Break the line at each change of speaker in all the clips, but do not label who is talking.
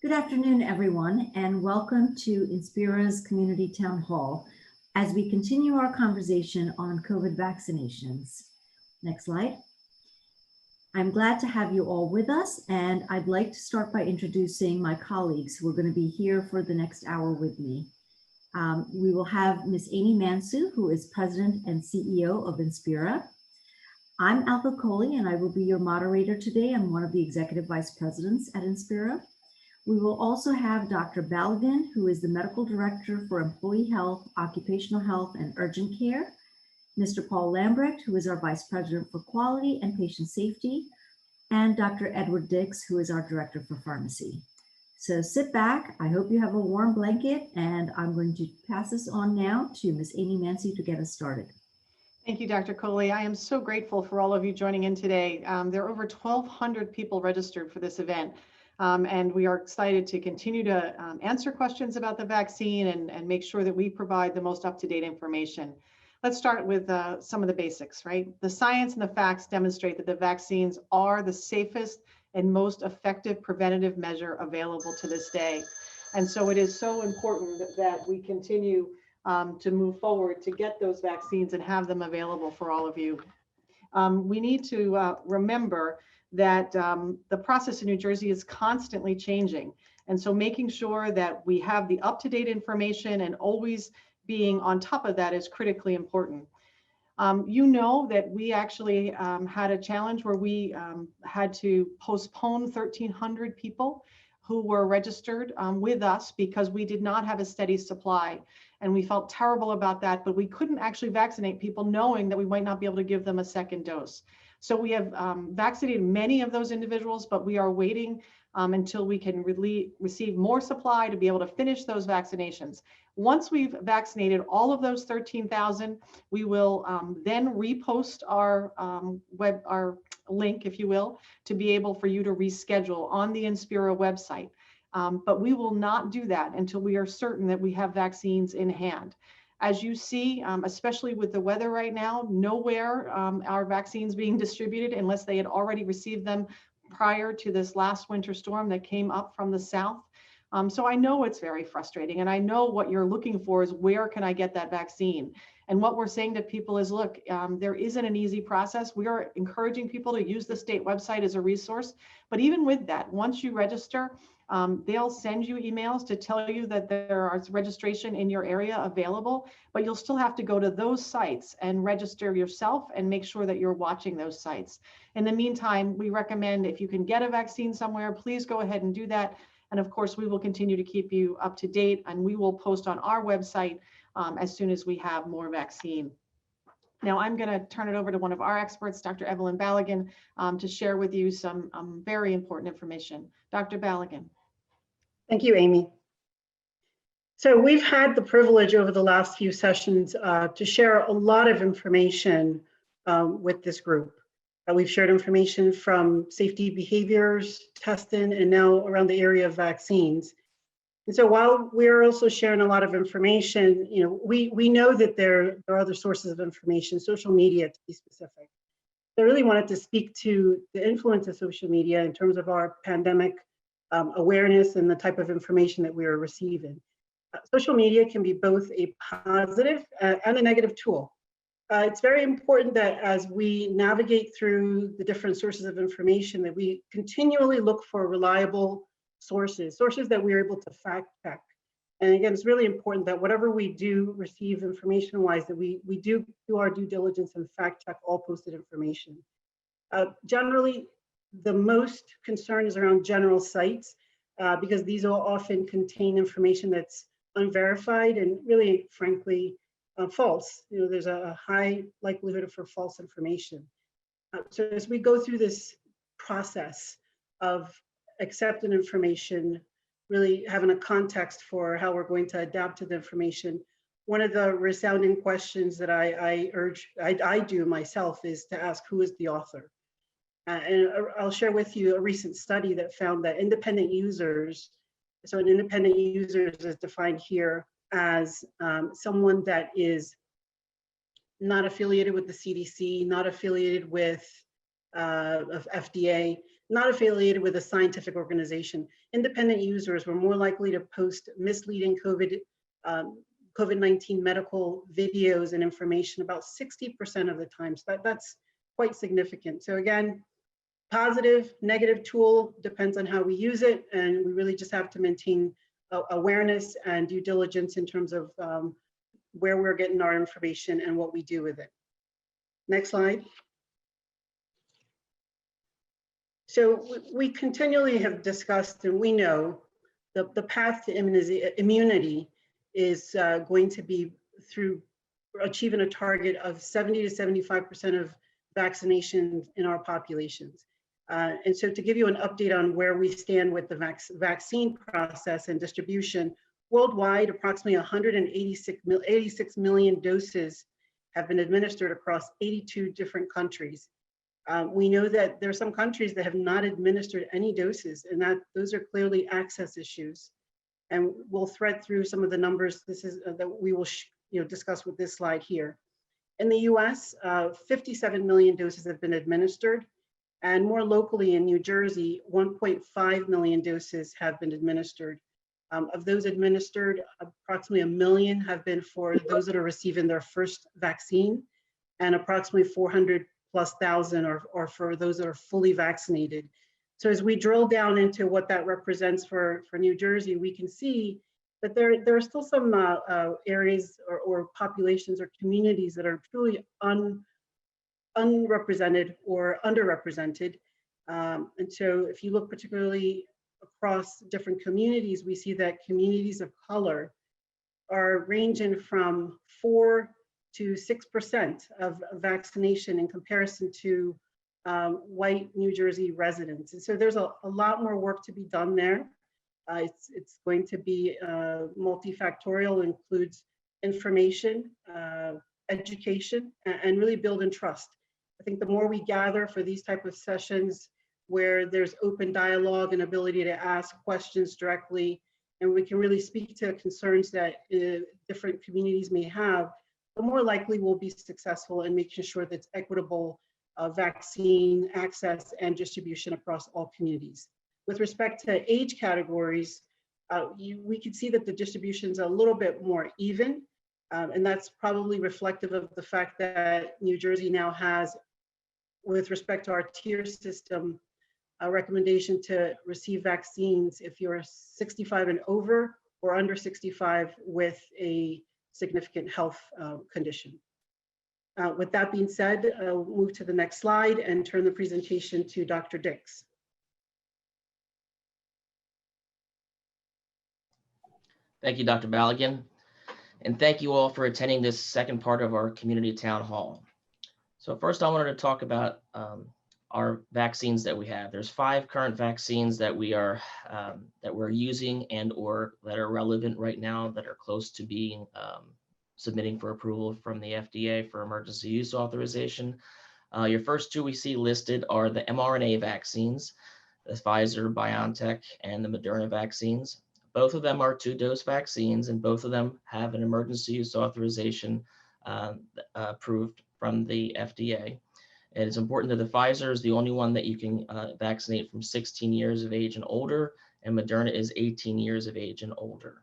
Good afternoon, everyone, and welcome to Inspira's Community Town Hall as we continue our conversation on COVID vaccinations. Next slide. I'm glad to have you all with us, and I'd like to start by introducing my colleagues who are going to be here for the next hour with me. We will have Ms. Amy Mansu, who is President and CEO of Inspira. I'm Alpha Coley, and I will be your moderator today. I'm one of the Executive Vice Presidents at Inspira. We will also have Dr. Balagan, who is the Medical Director for Employee Health, Occupational Health, and Urgent Care, Mr. Paul Lambrecht, who is our Vice President for Quality and Patient Safety, and Dr. Edward Dix, who is our Director for Pharmacy. So sit back, I hope you have a warm blanket, and I'm going to pass this on now to Ms. Amy Mansu to get us started.
Thank you, Dr. Coley. I am so grateful for all of you joining in today. There are over 1,200 people registered for this event. And we are excited to continue to answer questions about the vaccine and make sure that we provide the most up-to-date information. Let's start with some of the basics, right? The science and the facts demonstrate that the vaccines are the safest and most effective preventative measure available to this day. And so it is so important that we continue to move forward to get those vaccines and have them available for all of you. We need to remember that the process in New Jersey is constantly changing. And so making sure that we have the up-to-date information and always being on top of that is critically important. You know that we actually had a challenge where we had to postpone 1,300 people who were registered with us because we did not have a steady supply. And we felt terrible about that, but we couldn't actually vaccinate people knowing that we might not be able to give them a second dose. So we have vaccinated many of those individuals, but we are waiting until we can receive more supply to be able to finish those vaccinations. Once we've vaccinated all of those 13,000, we will then repost our our link, if you will, to be able for you to reschedule on the Inspira website. But we will not do that until we are certain that we have vaccines in hand. As you see, especially with the weather right now, nowhere are vaccines being distributed unless they had already received them prior to this last winter storm that came up from the south. So I know it's very frustrating, and I know what you're looking for is where can I get that vaccine? And what we're saying to people is, look, there isn't an easy process. We are encouraging people to use the state website as a resource. But even with that, once you register, they'll send you emails to tell you that there is registration in your area available, but you'll still have to go to those sites and register yourself and make sure that you're watching those sites. In the meantime, we recommend if you can get a vaccine somewhere, please go ahead and do that. And of course, we will continue to keep you up to date, and we will post on our website as soon as we have more vaccine. Now, I'm going to turn it over to one of our experts, Dr. Evelyn Balagan, to share with you some very important information. Dr. Balagan.
Thank you, Amy. So we've had the privilege over the last few sessions to share a lot of information with this group. We've shared information from safety behaviors, testing, and now around the area of vaccines. And so while we're also sharing a lot of information, we know that there are other sources of information, social media to be specific. I really wanted to speak to the influence of social media in terms of our pandemic awareness and the type of information that we are receiving. Social media can be both a positive and a negative tool. It's very important that as we navigate through the different sources of information, that we continually look for reliable sources that we are able to fact check. And again, it's really important that whatever we do receive information-wise, that we do our due diligence and fact check all posted information. Generally, the most concern is around general sites because these will often contain information that's unverified and really, frankly, false. There's a high likelihood for false information. So as we go through this process of accepting information, really having a context for how we're going to adapt to the information, one of the resounding questions that I do myself is to ask, who is the author? And I'll share with you a recent study that found that independent users, so an independent user is defined here as someone that is not affiliated with the CDC, not affiliated with FDA, not affiliated with a scientific organization. Independent users were more likely to post misleading COVID-19 medical videos and information about 60% of the time. So that's quite significant. So again, positive, negative tool depends on how we use it, and we really just have to maintain awareness and due diligence in terms of where we're getting our information and what we do with it. Next slide. So we continually have discussed, and we know the path to immunity is going to be through achieving a target of 70 to 75% of vaccinations in our populations. And so to give you an update on where we stand with the vaccine process and distribution, worldwide, approximately 186 million doses have been administered across 82 different countries. We know that there are some countries that have not administered any doses, and those are clearly access issues. And we'll thread through some of the numbers that we will discuss with this slide here. In the US, 57 million doses have been administered, and more locally in New Jersey, 1.5 million doses have been administered. Of those administered, approximately 1 million have been for those that are receiving their first vaccine, and approximately 400,000+ are for those that are fully vaccinated. So as we drill down into what that represents for New Jersey, we can see that there are still some areas or populations or communities that are truly unrepresented or underrepresented. And so if you look particularly across different communities, we see that communities of color are ranging from 4 to 6% of vaccination in comparison to white New Jersey residents. And so there's a lot more work to be done there. It's going to be multifactorial, includes information, education, and really building trust. I think the more we gather for these type of sessions where there's open dialogue and ability to ask questions directly, and we can really speak to concerns that different communities may have, the more likely we'll be successful in making sure that it's equitable vaccine access and distribution across all communities. With respect to age categories, we can see that the distribution is a little bit more even, and that's probably reflective of the fact that New Jersey now has, with respect to our tier system, a recommendation to receive vaccines if you're 65 and over or under 65 with a significant health condition. With that being said, we'll move to the next slide and turn the presentation to Dr. Dix.
Thank you, Dr. Baligan, and thank you all for attending this second part of our community town hall. So first I wanted to talk about our vaccines that we have. There's 5 current vaccines that we're using and or that are relevant right now that are close to being submitting for approval from the FDA for emergency use authorization. Your first 2 we see listed are the mRNA vaccines, the Pfizer, BioNTech, and the Moderna vaccines. Both of them are 2-dose vaccines, and both of them have an emergency use authorization approved from the FDA. And it's important that the Pfizer is the only one that you can vaccinate from 16 years of age and older, and Moderna is 18 years of age and older.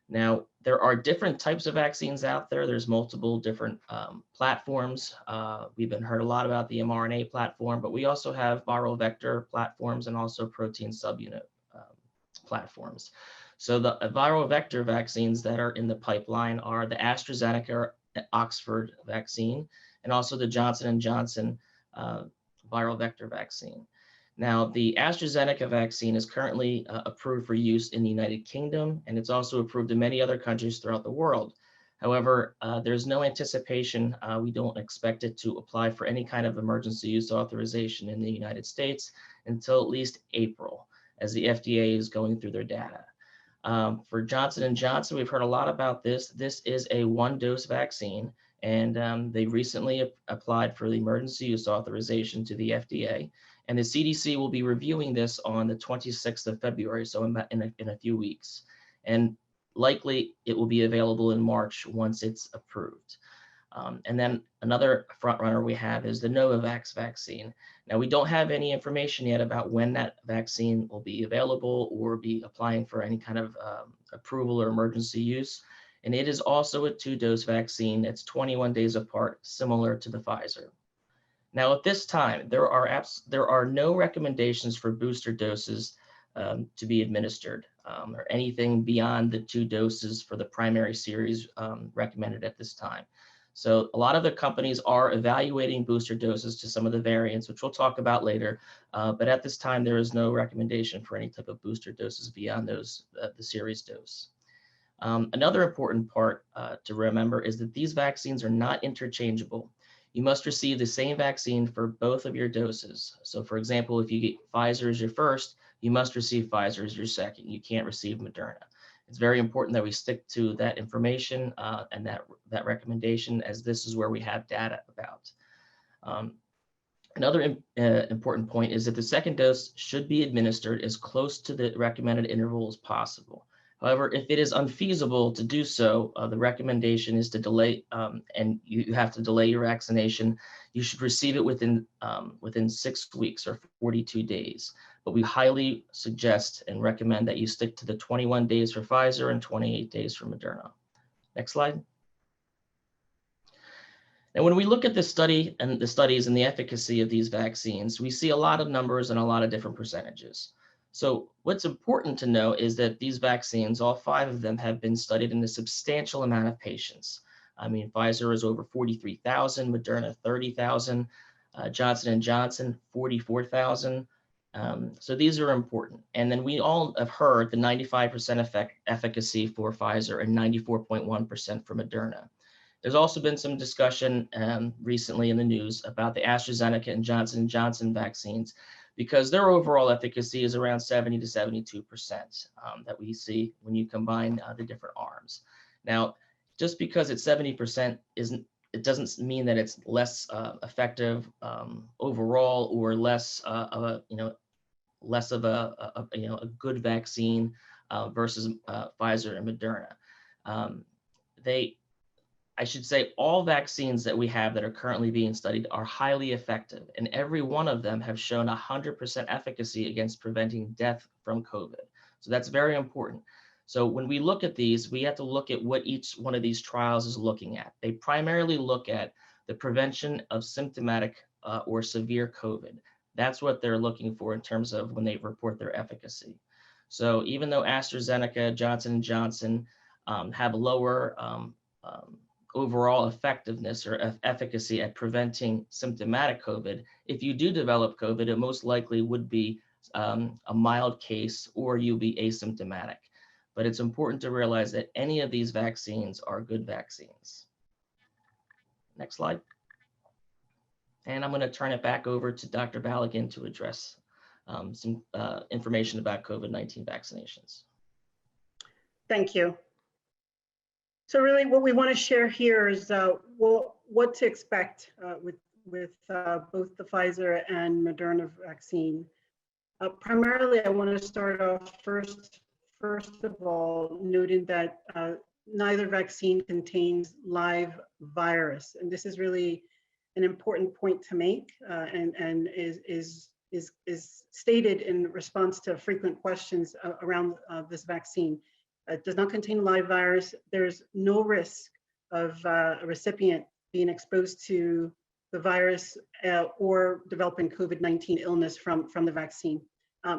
Now, there are different types of vaccines out there. There's multiple different platforms. We've been heard a lot about the mRNA platform, but we also have viral vector platforms and also protein subunit platforms. So the viral vector vaccines that are in the pipeline are the AstraZeneca Oxford vaccine and also the Johnson & Johnson viral vector vaccine. Now, the AstraZeneca vaccine is currently approved for use in the United Kingdom, and it's also approved in many other countries throughout the world. However, there's no anticipation, we don't expect it to apply for any kind of emergency use authorization in the United States until at least April, as the FDA is going through their data. For Johnson & Johnson, we've heard a lot about this. This is a 1-dose vaccine, and they recently applied for the emergency use authorization to the FDA. And the CDC will be reviewing this on the 26th of February, so in a few weeks. And likely it will be available in March once it's approved. And then another front runner we have is the Novavax vaccine. Now, we don't have any information yet about when that vaccine will be available or be applying for any kind of approval or emergency use. And it is also a 2-dose vaccine that's 21 days apart, similar to the Pfizer. Now, at this time, there are no recommendations for booster doses to be administered or anything beyond the 2 doses for the primary series recommended at this time. So a lot of the companies are evaluating booster doses to some of the variants, which we'll talk about later. But at this time, there is no recommendation for any type of booster doses beyond those, the series dose. Another important part to remember is that these vaccines are not interchangeable. You must receive the same vaccine for both of your doses. So for example, if you get Pfizer as your first, you must receive Pfizer as your second. You can't receive Moderna. It's very important that we stick to that information and that recommendation, as this is where we have data about. Another important point is that the second dose should be administered as close to the recommended interval as possible. However, if it is unfeasible to do so, the recommendation is to delay, and you have to delay your vaccination. You should receive it within 6 weeks or 42 days. But we highly suggest and recommend that you stick to the 21 days for Pfizer and 28 days for Moderna. Next slide. And when we look at this study and the studies and the efficacy of these vaccines, we see a lot of numbers and a lot of different percentages. So what's important to know is that these vaccines, all 5 of them, have been studied in a substantial amount of patients. I mean, Pfizer is over 43,000, Moderna 30,000, Johnson & Johnson 44,000. So these are important. And then we all have heard the 95% efficacy for Pfizer and 94.1% for Moderna. There's also been some discussion recently in the news about the AstraZeneca and Johnson & Johnson vaccines, because their overall efficacy is around 70 to 72% that we see when you combine the different arms. Now, just because it's 70% it doesn't mean that it's less effective overall or less of a a good vaccine versus Pfizer and Moderna. I should say all vaccines that we have that are currently being studied are highly effective, and every one of them have shown 100% efficacy against preventing death from COVID. So that's very important. So when we look at these, we have to look at what each one of these trials is looking at. They primarily look at the prevention of symptomatic or severe COVID. That's what they're looking for in terms of when they report their efficacy. So even though AstraZeneca, Johnson & Johnson have lower overall effectiveness or efficacy at preventing symptomatic COVID, if you do develop COVID, it most likely would be a mild case or you'll be asymptomatic. But it's important to realize that any of these vaccines are good vaccines. Next slide. And I'm going to turn it back over to Dr. Balogun to address some information about COVID-19 vaccinations.
Thank you. So really what we want to share here is what to expect with both the Pfizer and Moderna vaccine. Primarily, I want to start off first of all, noting that neither vaccine contains live virus. And this is really an important point to make and is stated in response to frequent questions around this vaccine. It does not contain live virus. There's no risk of a recipient being exposed to the virus or developing COVID-19 illness from the vaccine.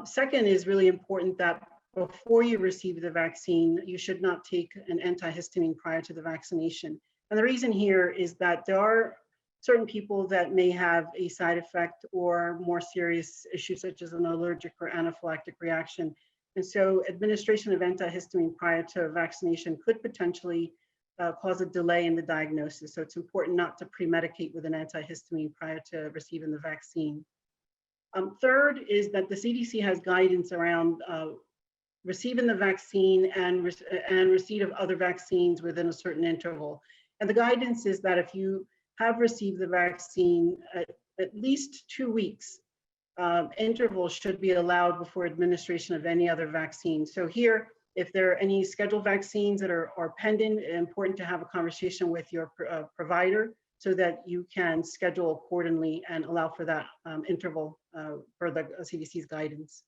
Second is really important that before you receive the vaccine, you should not take an antihistamine prior to the vaccination. And the reason here is that there are certain people that may have a side effect or more serious issues such as an allergic or anaphylactic reaction. And so administration of antihistamine prior to vaccination could potentially cause a delay in the diagnosis. So it's important not to pre-medicate with an antihistamine prior to receiving the vaccine. Third is that the CDC has guidance around receiving the vaccine and receipt of other vaccines within a certain interval. And the guidance is that if you have received the vaccine, at least 2 weeks interval should be allowed before administration of any other vaccine. So here, If there are any scheduled vaccines that are pending, important to have a conversation with your provider so that you can schedule accordingly and allow for that interval for the CDC's guidance.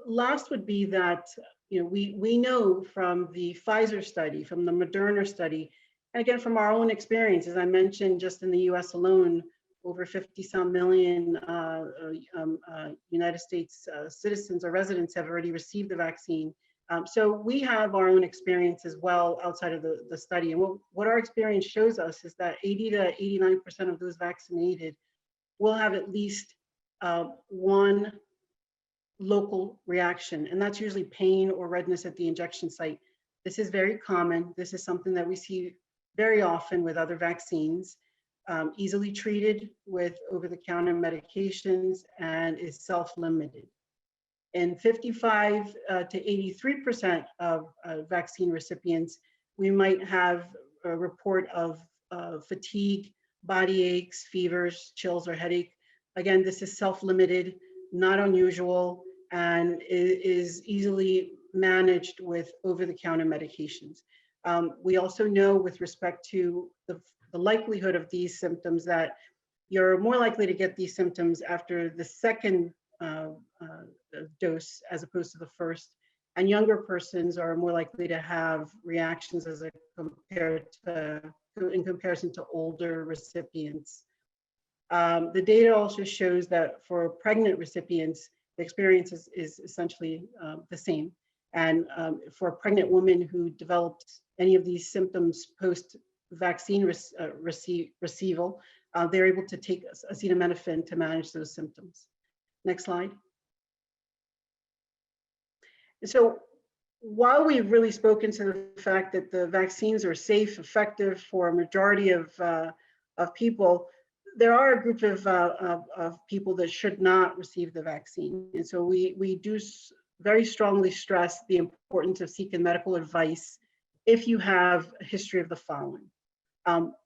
Last would be that, we know from the Pfizer study, from the Moderna study, and again, from our own experience, as I mentioned, just in the US alone, over 50-some million United States citizens or residents have already received the vaccine. So we have our own experience as well outside of the study. And what our experience shows us is that 80 to 89% of those vaccinated will have at least one local reaction, and that's usually pain or redness at the injection site. This is very common. This is something that we see very often with other vaccines, easily treated with over-the-counter medications, and is self-limited. In 55 to 83% of vaccine recipients, we might have a report of fatigue, body aches, fevers, chills, or headache. Again, this is self-limited, not unusual, and is easily managed with over-the-counter medications. We also know with respect to the likelihood of these symptoms that you're more likely to get these symptoms after the second dose as opposed to the first, and younger persons are more likely to have reactions in comparison to older recipients. The data also shows that for pregnant recipients, the experience is essentially the same. And for a pregnant woman who developed any of these symptoms post-vaccine receival, they're able to take acetaminophen to manage those symptoms. Next slide. So while we've really spoken to the fact that the vaccines are safe, effective for a majority of people, there are a group of people that should not receive the vaccine. And so we do very strongly stress the importance of seeking medical advice if you have a history of the following.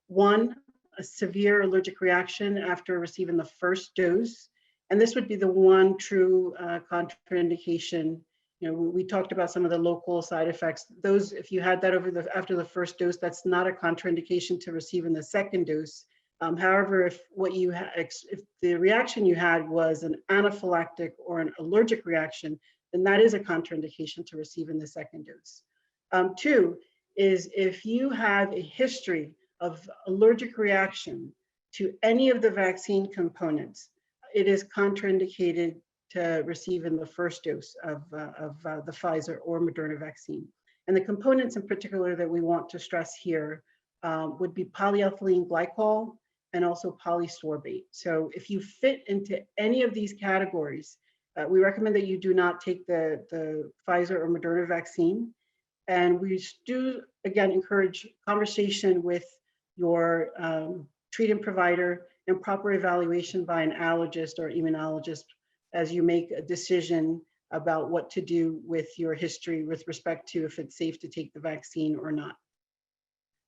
One, a severe allergic reaction after receiving the first dose. And this would be the one true contraindication. We talked about some of the local side effects. Those, if you had that after the first dose, that's not a contraindication to receiving the second dose. However, if the reaction you had was an anaphylactic or an allergic reaction, then that is a contraindication to receiving the second dose. Two is if you have a history of allergic reaction to any of the vaccine components, it is contraindicated to receiving the first dose of the Pfizer or Moderna vaccine. And the components in particular that we want to stress here would be polyethylene glycol and also polysorbate. So if you fit into any of these categories, we recommend that you do not take the Pfizer or Moderna vaccine. And we do, again, encourage conversation with your treating provider and proper evaluation by an allergist or immunologist as you make a decision about what to do with your history with respect to if it's safe to take the vaccine or not.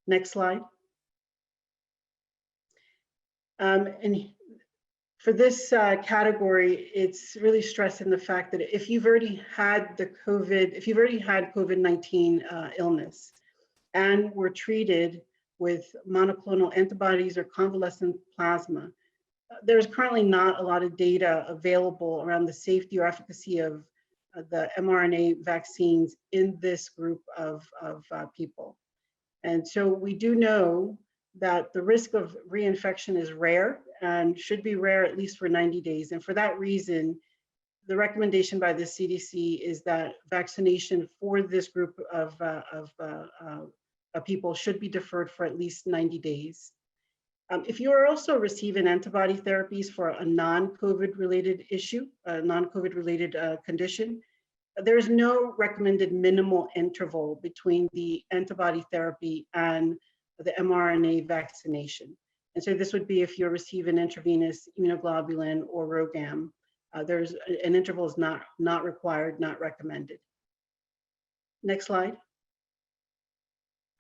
Next slide. And for this category, it's really stressing the fact that if you've already had COVID-19 illness and were treated with monoclonal antibodies or convalescent plasma, there's currently not a lot of data available around the safety or efficacy of the mRNA vaccines in this group of people. And so we do know that the risk of reinfection is rare and should be rare at least for 90 days. And for that reason, the recommendation by the CDC is that vaccination for this group of people should be deferred for at least 90 days. If you are also receiving antibody therapies for a non-COVID related issue, a non-COVID related condition, there is no recommended minimal interval between the antibody therapy and the mRNA vaccination. And so this would be if you're receiving intravenous immunoglobulin or RhoGAM, there's an interval is not required, not recommended. Next slide.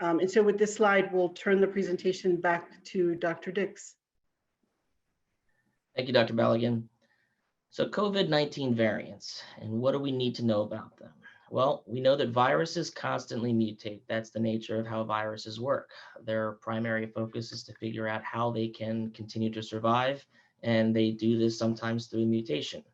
And so with this slide, we'll turn the presentation back to Dr. Dix.
Thank you, Dr. Baligan. So COVID-19 variants, and what do we need to know about them? Well, we know that viruses constantly mutate. That's the nature of how viruses work. Their primary focus is to figure out how they can continue to survive, and they do this sometimes through mutation.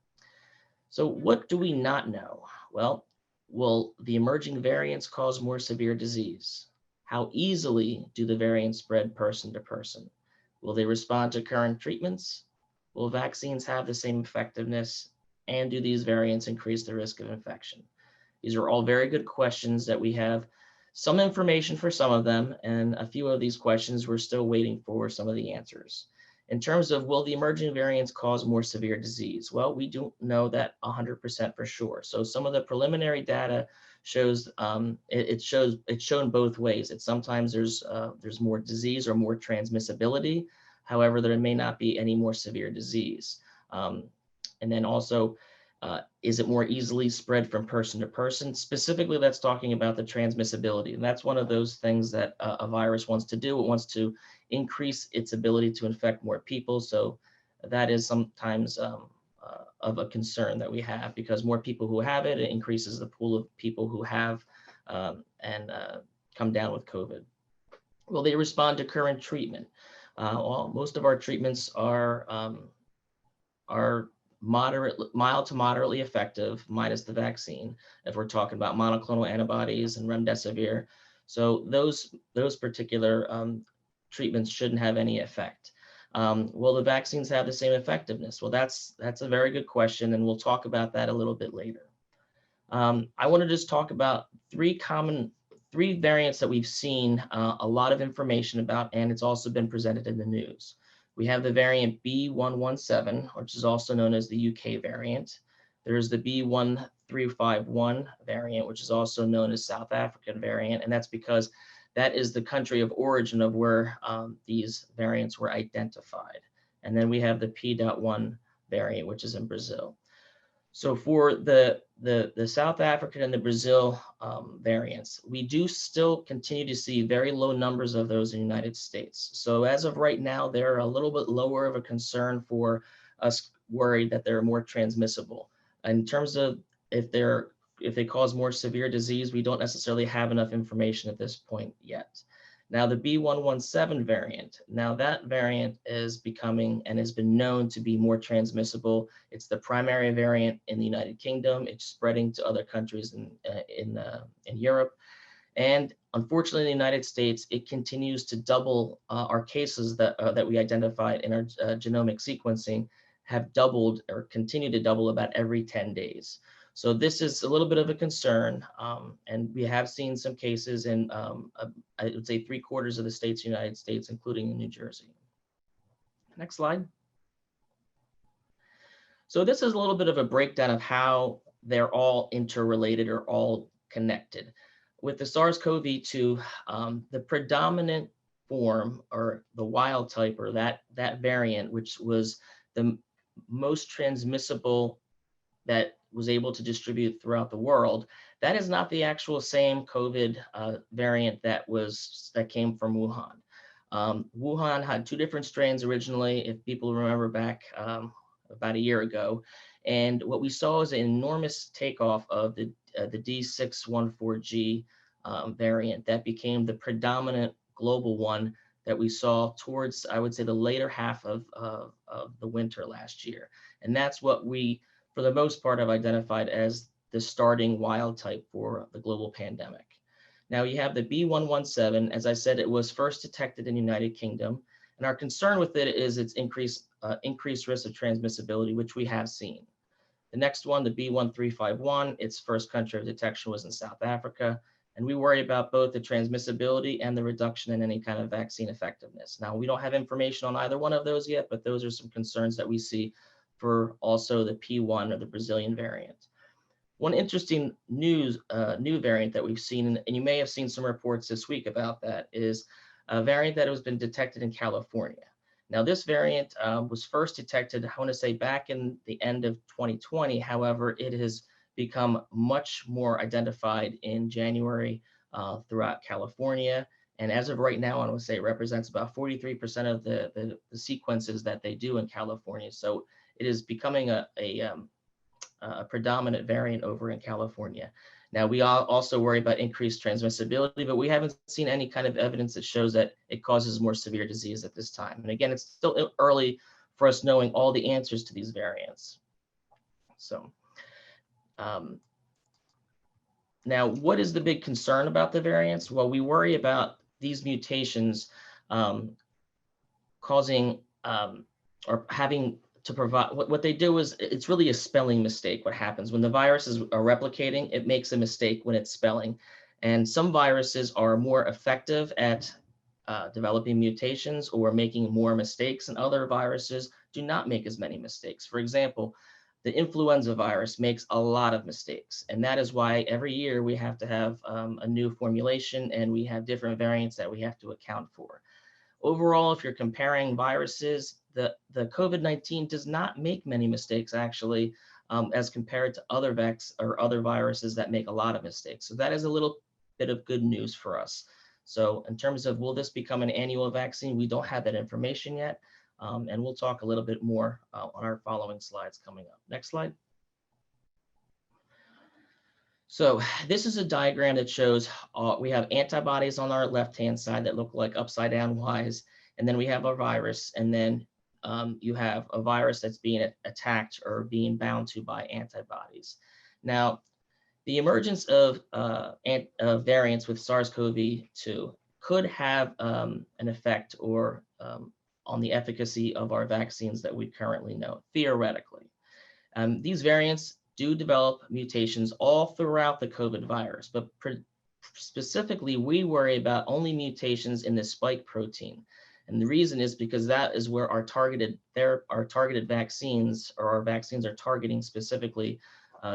So what do we not know? Well, will the emerging variants cause more severe disease? How easily do the variants spread person to person? Will they respond to current treatments? Will vaccines have the same effectiveness? And do these variants increase the risk of infection? These are all very good questions that we have some information for some of them, and a few of these questions we're still waiting for some of the answers. In terms of will the emerging variants cause more severe disease? Well, we don't know that 100% for sure. So some of the preliminary data shows it's shown both ways. It sometimes there's more disease or more transmissibility. However, there may not be any more severe disease. And then also, is it more easily spread from person to person? Specifically, that's talking about the transmissibility. And that's one of those things that a virus wants to do. It wants to increase its ability to infect more people. So that is sometimes of a concern that we have, because more people who have it, it increases the pool of people who have and come down with COVID. Will they respond to current treatment? Well, most of our treatments are mild to moderately effective, minus the vaccine, if we're talking about monoclonal antibodies and remdesivir. So those particular treatments shouldn't have any effect. Will the vaccines have the same effectiveness? Well, that's a very good question, and we'll talk about that a little bit later. I want to just talk about three variants that we've seen a lot of information about, and it's also been presented in the news. We have the variant B.1.1.7, which is also known as the UK variant. There's the B.1.351 variant, which is also known as South African variant, and that's because that is the country of origin of where these variants were identified. And then we have the P.1 variant, which is in Brazil. So for the South African and the Brazil variants, we do still continue to see very low numbers of those in the United States. So as of right now, they're a little bit lower of a concern for us, worried that they're more transmissible. In terms of if they cause more severe disease, we don't necessarily have enough information at this point yet. Now the B.1.1.7 variant, now that variant is becoming and has been known to be more transmissible. It's the primary variant in the United Kingdom. It's spreading to other countries in Europe. And unfortunately, in the United States, it continues to double. Our cases that we identified in our genomic sequencing have doubled or continue to double about every 10 days. So this is a little bit of a concern, and we have seen some cases in, I would say, 3/4 of the states, United States, including in New Jersey. Next slide. So this is a little bit of a breakdown of how they're all interrelated or all connected. With the SARS-CoV-2, the predominant form, or the wild type, or that variant, which was the most transmissible that was able to distribute throughout the world, that is not the actual same COVID variant that came from Wuhan. Wuhan had two different strains originally, if people remember back about a year ago. And what we saw is an enormous takeoff of the D614G variant that became the predominant global one that we saw towards, I would say, the later half of the winter last year. And that's what we, for the most part, have identified as the starting wild type for the global pandemic. Now you have the B.1.1.7. As I said, it was first detected in the United Kingdom. And our concern with it is its increased risk of transmissibility, which we have seen. The next one, the B.1.351, its first country of detection was in South Africa. And we worry about both the transmissibility and the reduction in any kind of vaccine effectiveness. Now, we don't have information on either one of those yet, but those are some concerns that we see for also the P1 or the Brazilian variant. One interesting new variant that we've seen, and you may have seen some reports this week about that, is a variant that has been detected in California. Now, this variant was first detected, I want to say, back in the end of 2020. However, it has become much more identified in January throughout California. And as of right now, I want to say it represents about 43% of the sequences that they do in California. So it is becoming a predominant variant over in California. Now, we also worry about increased transmissibility, but we haven't seen any kind of evidence that shows that it causes more severe disease at this time. And again, it's still early for us knowing all the answers to these variants. So now, what is the big concern about the variants? Well, we worry about these mutations causing or having to provide, what they do is, it's really a spelling mistake. What happens when the viruses are replicating, it makes a mistake when it's spelling. And some viruses are more effective at developing mutations or making more mistakes, and other viruses do not make as many mistakes. For example, the influenza virus makes a lot of mistakes, and that is why every year we have to have a new formulation, and we have different variants that we have to account for. Overall, if you're comparing viruses, the COVID-19 does not make many mistakes, actually, as compared to other other viruses that make a lot of mistakes. So that is a little bit of good news for us. So in terms of will this become an annual vaccine, we don't have that information yet. And we'll talk a little bit more on our following slides coming up. Next slide. So this is a diagram that shows we have antibodies on our left-hand side that look like upside down Ys, and then we have a virus, and then you have a virus that's being attacked or being bound to by antibodies. Now, the emergence of variants with SARS-CoV-2 could have an effect or on the efficacy of our vaccines that we currently know, theoretically. These variants do develop mutations all throughout the COVID virus, but specifically, we worry about only mutations in the spike protein. And the reason is because that is where our targeted vaccines, or our vaccines, are targeting specifically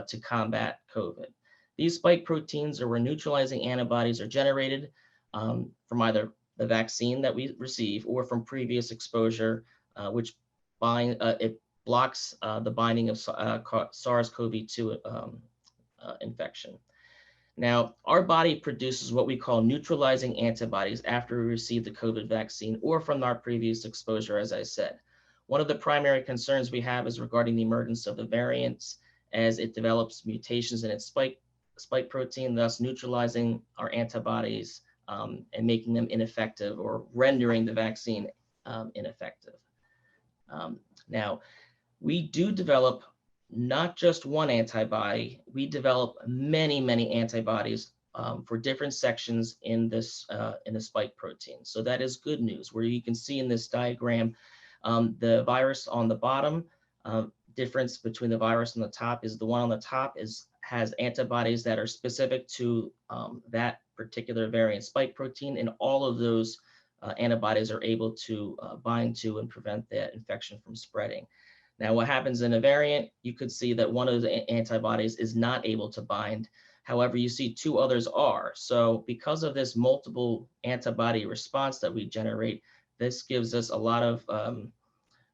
to combat COVID. These spike proteins are where neutralizing antibodies are generated from either the vaccine that we receive or from previous exposure, which it blocks the binding of SARS-CoV-2 infection. Now, our body produces what we call neutralizing antibodies after we receive the COVID vaccine or from our previous exposure, as I said. One of the primary concerns we have is regarding the emergence of the variants as it develops mutations in its spike protein, thus neutralizing our antibodies and making them ineffective or rendering the vaccine ineffective. Now, we do develop not just one antibody, we develop many antibodies for different sections in this in the spike protein. So that is good news, where you can see in this diagram, the virus on the bottom, difference between the virus on the top is the one on the top has antibodies that are specific to that particular variant spike protein, and all of those antibodies are able to bind to and prevent that infection from spreading. Now, what happens in a variant, you could see that one of the antibodies is not able to bind. However, you see two others are. So because of this multiple antibody response that we generate, this gives us a lot of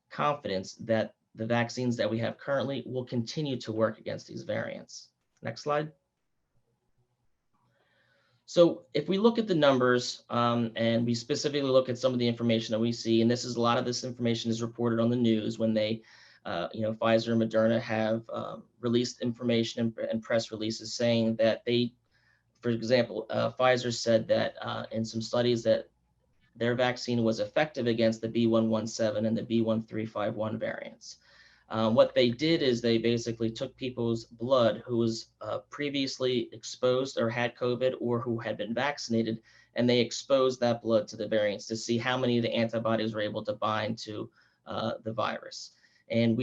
confidence that the vaccines that we have currently will continue to work against these variants. Next slide. So if we look at the numbers and we specifically look at some of the information that we see, and a lot of this information is reported on the news when they, Pfizer and Moderna have released information and press releases saying that they, for example, Pfizer said that in some studies that their vaccine was effective against the B117 and the B1351 variants. What they did is they basically took people's blood who was previously exposed or had COVID or who had been vaccinated, and they exposed that blood to the variants to see how many of the antibodies were able to bind to the virus. And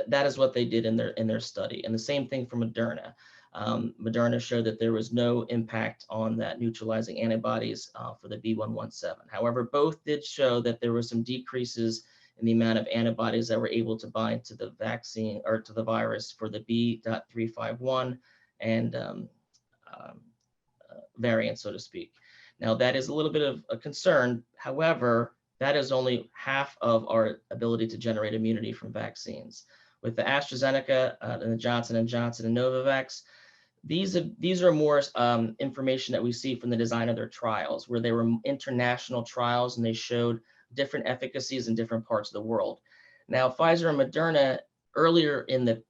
that is what they did in their study. And the same thing for Moderna. Moderna showed that there was no impact on that neutralizing antibodies for the B117. However, both did show that there were some decreases in the amount of antibodies that were able to bind to the vaccine or to the virus for the B.351 and variant, so to speak. Now, that is a little bit of a concern. However, that is only half of our ability to generate immunity from vaccines. With the AstraZeneca and the Johnson & Johnson and Novavax, these are more information that we see from the design of their trials, where they were international trials and they showed different efficacies in different parts of the world. Now, Pfizer and Moderna, earlier in the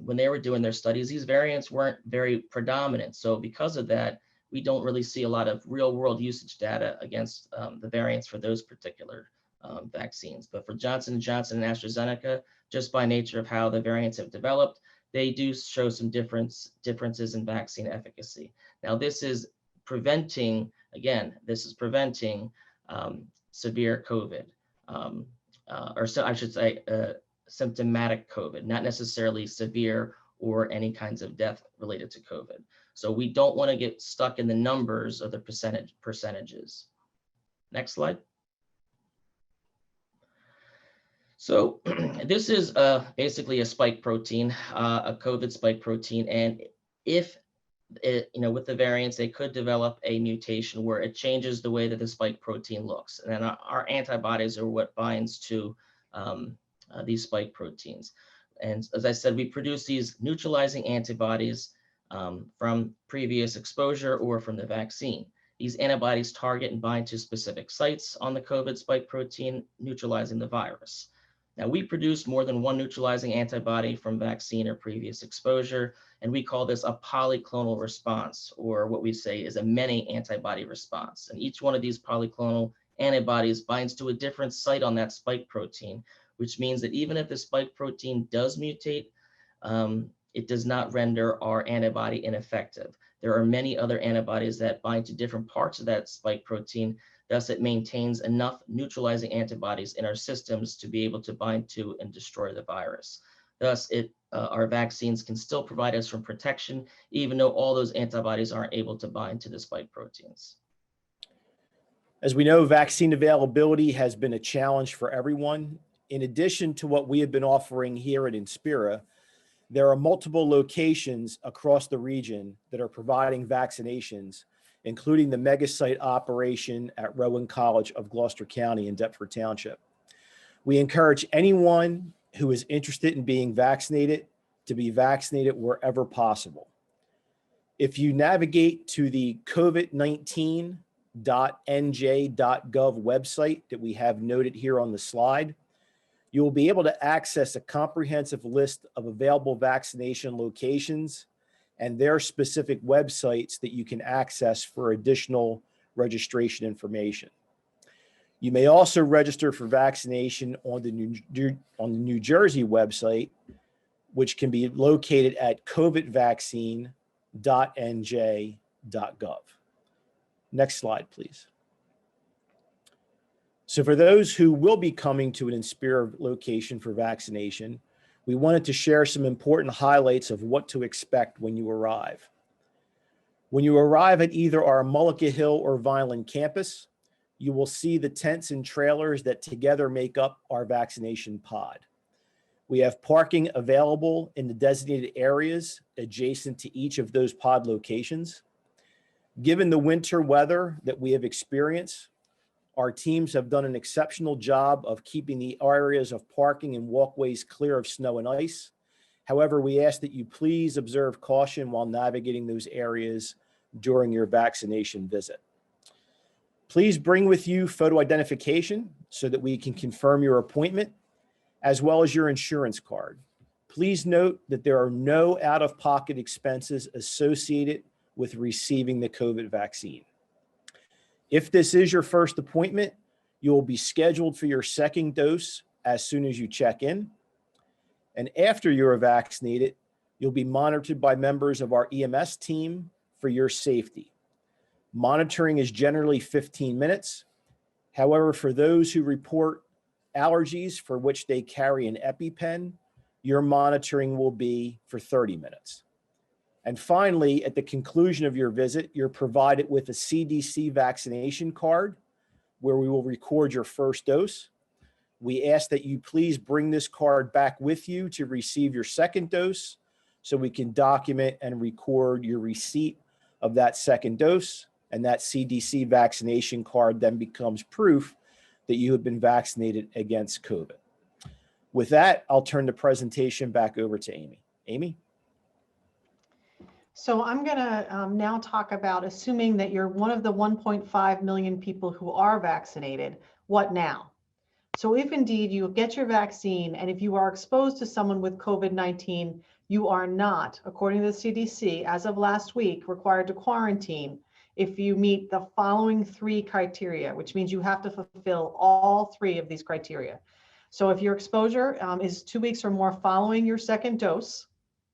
when they were doing their studies, these variants weren't very predominant. So because of that, we don't really see a lot of real world usage data against the variants for those particular vaccines. But for Johnson & Johnson and AstraZeneca, just by nature of how the variants have developed, they do show some differences in vaccine efficacy. Now, this is preventing, again, severe COVID, or so I should say symptomatic COVID, not necessarily severe or any kinds of death related to COVID. So we don't want to get stuck in the numbers of the percentages. Next slide. So this is basically a spike protein, a COVID spike protein. And if with the variants, they could develop a mutation where it changes the way that the spike protein looks. And then our antibodies are what binds to these spike proteins. And as I said, we produce these neutralizing antibodies from previous exposure or from the vaccine. These antibodies target and bind to specific sites on the COVID spike protein, neutralizing the virus. Now, we produce more than one neutralizing antibody from vaccine or previous exposure, and we call this a polyclonal response, or what we say is a many antibody response. And each one of these polyclonal antibodies binds to a different site on that spike protein, which means that even if the spike protein does mutate, it does not render our antibody ineffective. There are many other antibodies that bind to different parts of that spike protein. Thus, it maintains enough neutralizing antibodies in our systems to be able to bind to and destroy the virus. Thus, our vaccines can still provide us from protection, even though all those antibodies aren't able to bind to the spike proteins.
As we know, vaccine availability has been a challenge for everyone. In addition to what we have been offering here at Inspira, there are multiple locations across the region that are providing vaccinations, including the mega site operation at Rowan College of Gloucester County in Deptford Township. We encourage anyone who is interested in being vaccinated to be vaccinated wherever possible. If you navigate to the COVID-19.nj.gov website that we have noted here on the slide, you will be able to access a comprehensive list of available vaccination locations and their specific websites that you can access for additional registration information. You may also register for vaccination on the New Jersey website, which can be located at covidvaccine.nj.gov. Next slide, please. So for those who will be coming to an Inspira location for vaccination, we wanted to share some important highlights of what to expect when you arrive. When you arrive at either our Mullica Hill or Vineland campus, you will see the tents and trailers that together make up our vaccination pod. We have parking available in the designated areas adjacent to each of those pod locations. Given the winter weather that we have experienced, our teams have done an exceptional job of keeping the areas of parking and walkways clear of snow and ice. However, we ask that you please observe caution while navigating those areas during your vaccination visit. Please bring with you photo identification so that we can confirm your appointment, as well as your insurance card. Please note that there are no out-of-pocket expenses associated with receiving the COVID vaccine. If this is your first appointment, you will be scheduled for your second dose as soon as you check in. And after you are vaccinated, you'll be monitored by members of our EMS team for your safety. Monitoring is generally 15 minutes. However, for those who report allergies for which they carry an EpiPen, your monitoring will be for 30 minutes. And finally, at the conclusion of your visit, you're provided with a CDC vaccination card where we will record your first dose. We ask that you please bring this card back with you to receive your second dose so we can document and record your receipt of that second dose. And that CDC vaccination card then becomes proof that you have been vaccinated against COVID. With that, I'll turn the presentation back over to Amy. Amy?
So I'm going to now talk about assuming that you're one of the 1.5 million people who are vaccinated. What now? So if indeed you get your vaccine and if you are exposed to someone with COVID-19, you are not, according to the CDC, as of last week, required to quarantine if you meet the following 3 criteria, which means you have to fulfill all 3 of these criteria. So if your exposure is 2 weeks or more following your second dose,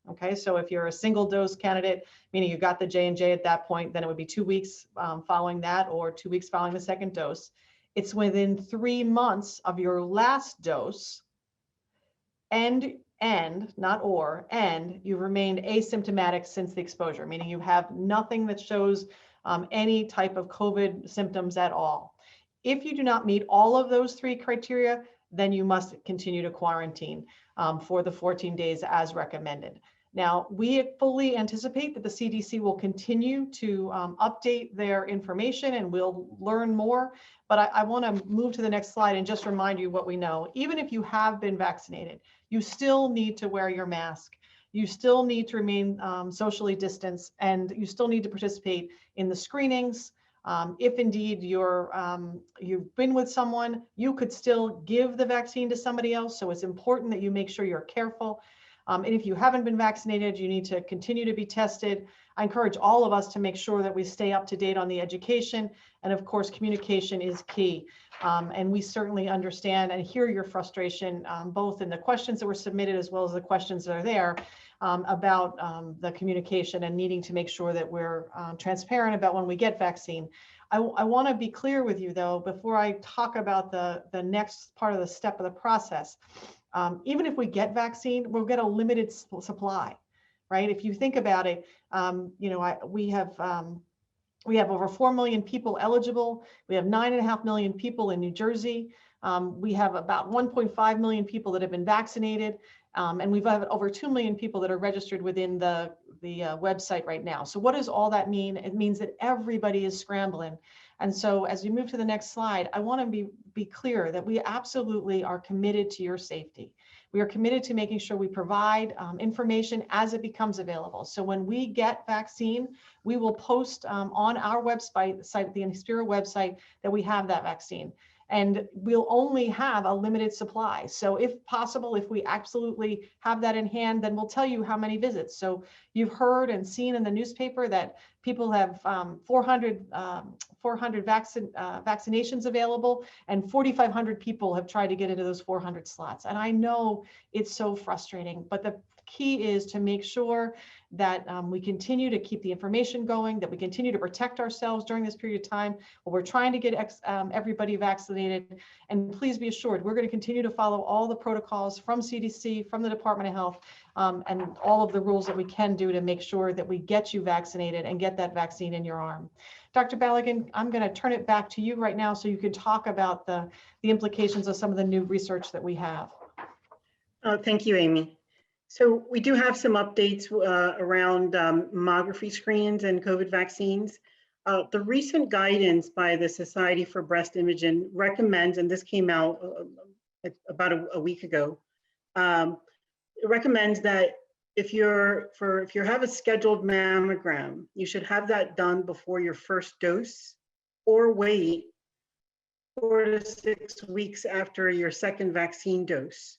okay, so if you're a single dose candidate, meaning you got the J&J at that point, then it would be 2 weeks following that or 2 weeks following the second dose. It's within 3 months of your last dose and you've remained asymptomatic since the exposure, meaning you have nothing that shows any type of COVID symptoms at all. If you do not meet all of those 3 criteria, then you must continue to quarantine for the 14 days as recommended. Now, we fully anticipate that the CDC will continue to update their information and we'll learn more. But I want to move to the next slide and just remind you what we know. Even if you have been vaccinated, you still need to wear your mask. You still need to remain socially distanced, and you still need to participate in the screenings. If indeed you've been with someone, you could still give the vaccine to somebody else. So it's important that you make sure you're careful. And if you haven't been vaccinated, you need to continue to be tested. I encourage all of us to make sure that we stay up to date on the education. And of course, communication is key. And we certainly understand and hear your frustration, both in the questions that were submitted as well as the questions that are there about the communication and needing to make sure that we're transparent about when we get vaccine. I want to be clear with you, though, before I talk about the next part of the step of the process. Even if we get vaccine, we'll get a limited supply, right? If you think about it, we have over 4 million people eligible. We have 9.5 million people in New Jersey. We have about 1.5 million people that have been vaccinated. And we've had over 2 million people that are registered within the website right now. So what does all that mean? It means that everybody is scrambling. And so as we move to the next slide, I want to be clear that we absolutely are committed to your safety. We are committed to making sure we provide information as it becomes available. So when we get vaccine, we will post on our website, the Inspira website, that we have that vaccine. And we'll only have a limited supply. So if possible, if we absolutely have that in hand, then we'll tell you how many visits. So you've heard and seen in the newspaper that people have 400 vaccinations available, and 4,500 people have tried to get into those 400 slots. And I know it's so frustrating, but the key is to make sure that we continue to keep the information going, that we continue to protect ourselves during this period of time while we're trying to get everybody vaccinated. And please be assured, we're going to continue to follow all the protocols from CDC, from the Department of Health, and all of the rules that we can do to make sure that we get you vaccinated and get that vaccine in your arm. Dr. Balogun, I'm going to turn it back to you right now so you can talk about the implications of some of the new research that we have.
Thank you, Amy. So we do have some updates around mammography screens and COVID vaccines. The recent guidance by the Society for Breast Imaging recommends, and this came out about a week ago, it recommends that if you have a scheduled mammogram, you should have that done before your first dose, or wait 4 to 6 weeks after your second vaccine dose.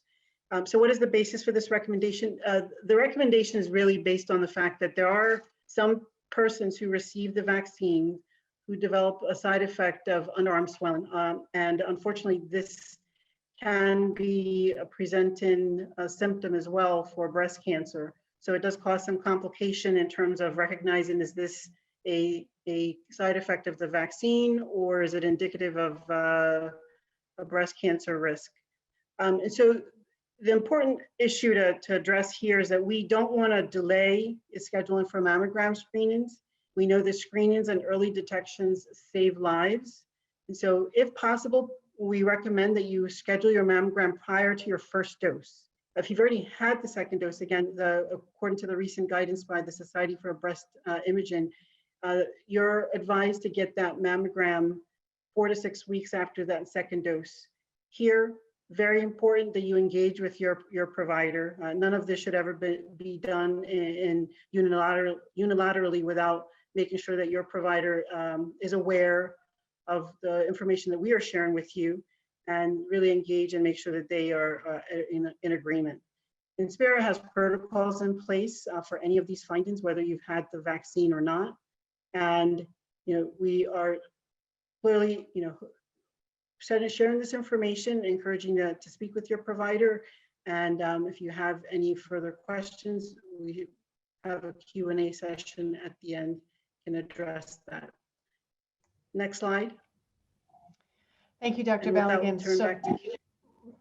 So what is the basis for this recommendation? The recommendation is really based on the fact that there are some persons who receive the vaccine who develop a side effect of underarm swelling. And unfortunately, this can be a presenting symptom as well for breast cancer. So it does cause some complication in terms of recognizing, is this a side effect of the vaccine, or is it indicative of a breast cancer risk? And so the important issue to address here is that we don't want to delay scheduling for mammogram screenings. We know that screenings and early detections save lives. And so if possible, we recommend that you schedule your mammogram prior to your first dose. If you've already had the second dose, again, according to the recent guidance by the Society for Breast Imaging, you're advised to get that mammogram 4 to 6 weeks after that second dose. Here, very important that you engage with your provider. None of this should ever be done in unilaterally without making sure that your provider is aware of the information that we are sharing with you. and really engage and make sure that they are in agreement. Inspira has protocols in place for any of these findings, whether you've had the vaccine or not. And, we are clearly, sharing this information, encouraging to speak with your provider. And if you have any further questions, we have a Q&A session at the end, can address that. Next slide.
Thank you, Dr.
And with that, we'll
Balogun.
turn back to you.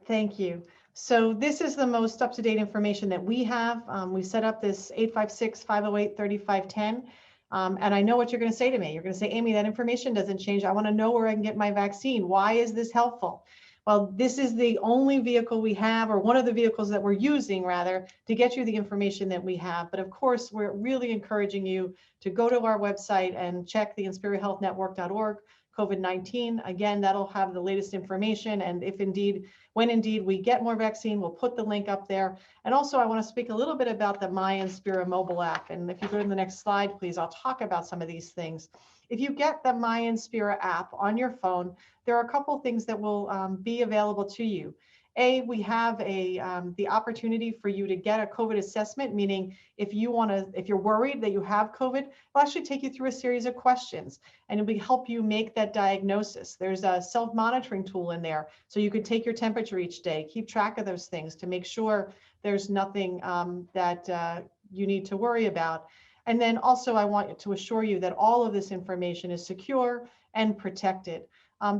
Thank you. So this is the most up-to-date information that we have. We set up this 856-508-3510. And I know what you're going to say to me. You're going to say, Amy, that information doesn't change. I want to know where I can get my vaccine. Why is this helpful? Well, this is the only vehicle we have, or one of the vehicles that we're using rather, to get you the information that we have. But of course, we're really encouraging you to go to our website and check the inspirahealthnetwork.org COVID-19. Again, that'll have the latest information. And if indeed, when indeed we get more vaccine, we'll put the link up there. And also I want to speak a little bit about the My Inspira mobile app. And if you go to the next slide, please, I'll talk about some of these things. If you get the My Inspira app on your phone, there are a couple things that will be available to you. We have the opportunity for you to get a COVID assessment, meaning if you're worried that you have COVID, we'll actually take you through a series of questions and it'll help you make that diagnosis. There's a self-monitoring tool in there, so you could take your temperature each day, keep track of those things to make sure there's nothing that you need to worry about. And then also I want to assure you that all of this information is secure and protected.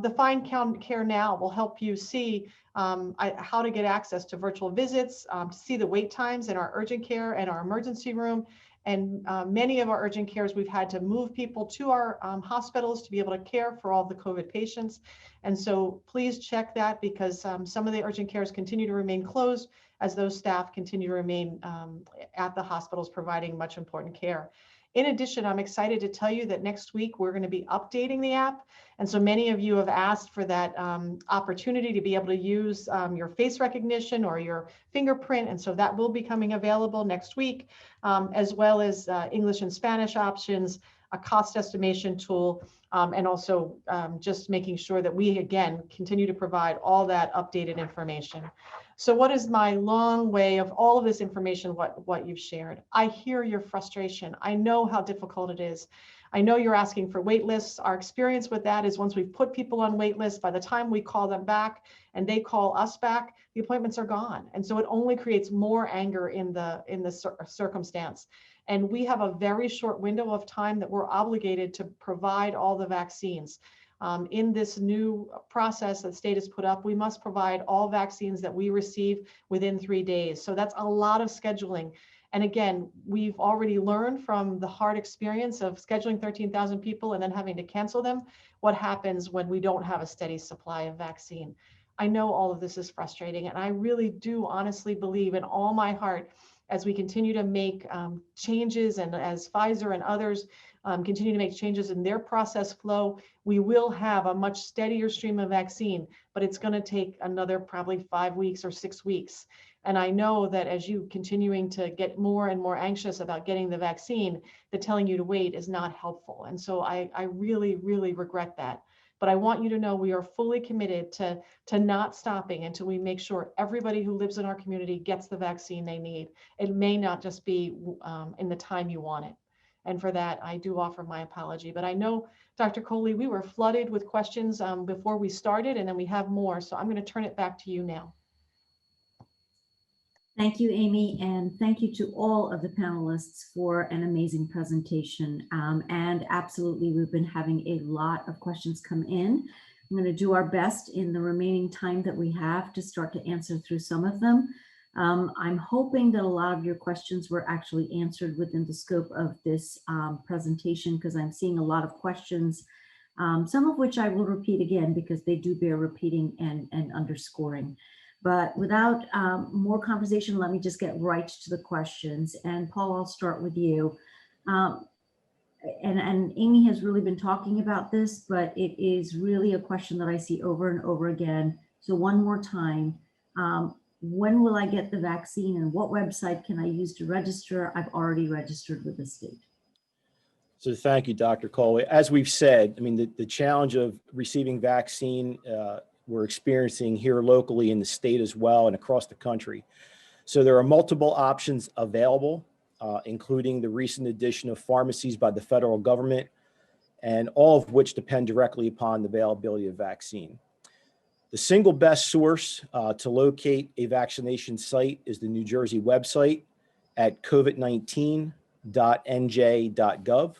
The Find Care Now will help you see how to get access to virtual visits, to see the wait times in our urgent care and our emergency room. And many of our urgent cares, we've had to move people to our hospitals to be able to care for all the COVID patients. And so please check that, because some of the urgent cares continue to remain closed as those staff continue to remain at the hospitals providing much important care. In addition, I'm excited to tell you that next week we're going to be updating the app. And so many of you have asked for that opportunity to be able to use your face recognition or your fingerprint. And so that will be coming available next week, as well as English and Spanish options, a cost estimation tool, and also just making sure that we, again, continue to provide all that updated information. So what is my long way of all of this information, what you've shared? I hear your frustration. I know how difficult it is. I know you're asking for wait lists. Our experience with that is once we've put people on wait lists, by the time we call them back and they call us back, the appointments are gone. And so it only creates more anger in the circumstance. And we have a very short window of time that we're obligated to provide all the vaccines. In this new process that the state has put up, we must provide all vaccines that we receive within 3 days. So that's a lot of scheduling. And again, we've already learned from the hard experience of scheduling 13,000 people and then having to cancel them, what happens when we don't have a steady supply of vaccine. I know all of this is frustrating, and I really do honestly believe in all my heart, as we continue to make changes, and as Pfizer and others continue to make changes in their process flow, we will have a much steadier stream of vaccine, but it's going to take another probably 5 weeks or 6 weeks. And I know that as you continuing to get more and more anxious about getting the vaccine, that telling you to wait is not helpful. And so I really, really regret that. But I want you to know we are fully committed to not stopping until we make sure everybody who lives in our community gets the vaccine they need. It may not just be in the time you want it. And for that, I do offer my apology. But I know, Dr. Coley, we were flooded with questions before we started, and then we have more. So I'm going to turn it back to you now.
Thank you, Amy, and thank you to all of the panelists for an amazing presentation. And absolutely, we've been having a lot of questions come in. I'm going to do our best in the remaining time that we have to start to answer through some of them. I'm hoping that a lot of your questions were actually answered within the scope of this presentation, because I'm seeing a lot of questions, some of which I will repeat again because they do bear repeating and underscoring. But without more conversation, let me just get right to the questions. And Paul, I'll start with you. And Amy has really been talking about this, but it is really a question that I see over and over again. So one more time, when will I get the vaccine and what website can I use to register? I've already registered with the state.
So thank you, Dr. Coley. As we've said, I mean, the challenge of receiving vaccine we're experiencing here locally in the state as well and across the country. So there are multiple options available, including the recent addition of pharmacies by the federal government, and all of which depend directly upon the availability of vaccine. The single best source to locate a vaccination site is the New Jersey website at covid19.nj.gov.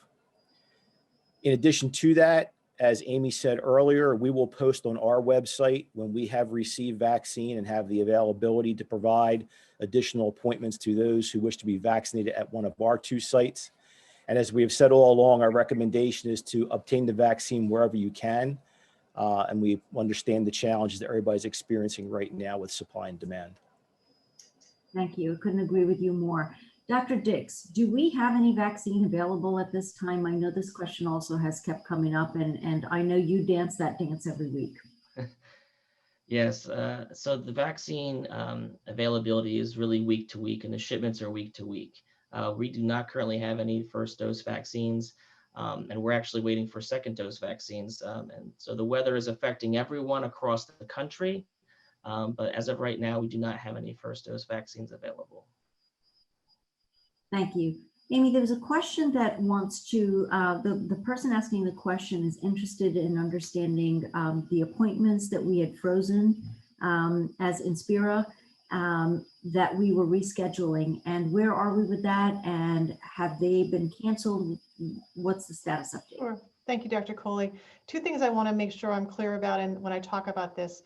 In addition to that, as Amy said earlier, we will post on our website when we have received vaccine and have the availability to provide additional appointments to those who wish to be vaccinated at one of our 2 sites. And as we have said all along, our recommendation is to obtain the vaccine wherever you can. And we understand the challenges that everybody's experiencing right now with supply and demand.
Thank you. Couldn't agree with you more. Dr. Dix, do we have any vaccine available at this time? I know this question also has kept coming up, and I know you dance that dance every week.
Yes, so the vaccine availability is really week to week, and the shipments are week to week. We do not currently have any first dose vaccines, and we're actually waiting for second dose vaccines. And so the weather is affecting everyone across the country, but as of right now, we do not have any first dose vaccines available.
Thank you. Amy, there was a question that wants to, the person asking the question is interested in understanding the appointments that we had frozen as Inspira that we were rescheduling, and where are we with that, and have they been canceled? What's the status update?
Sure. Thank you, Dr. Coley. 2 things I want to make sure I'm clear about and when I talk about this.